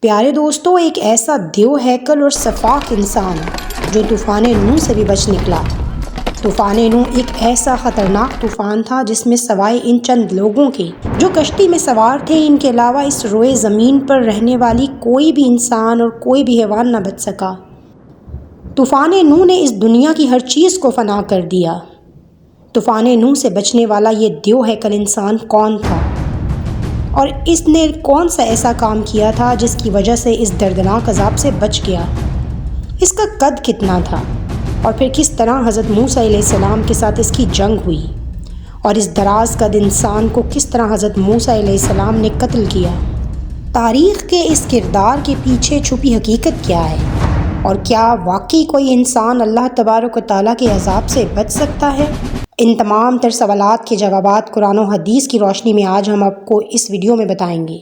پیارے دوستو، ایک ایسا دیو ہیکل اور شفاف انسان جو طوفان نوح سے بھی بچ نکلا۔ طوفان نوح ایک ایسا خطرناک طوفان تھا جس میں سوائے ان چند لوگوں کے جو کشتی میں سوار تھے، ان کے علاوہ اس روئے زمین پر رہنے والی کوئی بھی انسان اور کوئی بھی حیوان نہ بچ سکا۔ طوفان نوح نے اس دنیا کی ہر چیز کو فنا کر دیا۔ طوفان نوح سے بچنے والا یہ دیو ہیکل انسان کون تھا، اور اس نے کون سا ایسا کام کیا تھا جس کی وجہ سے اس دردناک عذاب سے بچ گیا؟ اس کا قد کتنا تھا، اور پھر کس طرح حضرت موسیٰ علیہ السلام کے ساتھ اس کی جنگ ہوئی، اور اس دراز قد انسان کو کس طرح حضرت موسیٰ علیہ السلام نے قتل کیا؟ تاریخ کے اس کردار کے پیچھے چھپی حقیقت کیا ہے، اور کیا واقعی کوئی انسان اللہ تبارک و تعالیٰ کے عذاب سے بچ سکتا ہے؟ ان تمام تر سوالات کے جوابات قرآن و حدیث کی روشنی میں آج ہم آپ کو اس ویڈیو میں بتائیں گے۔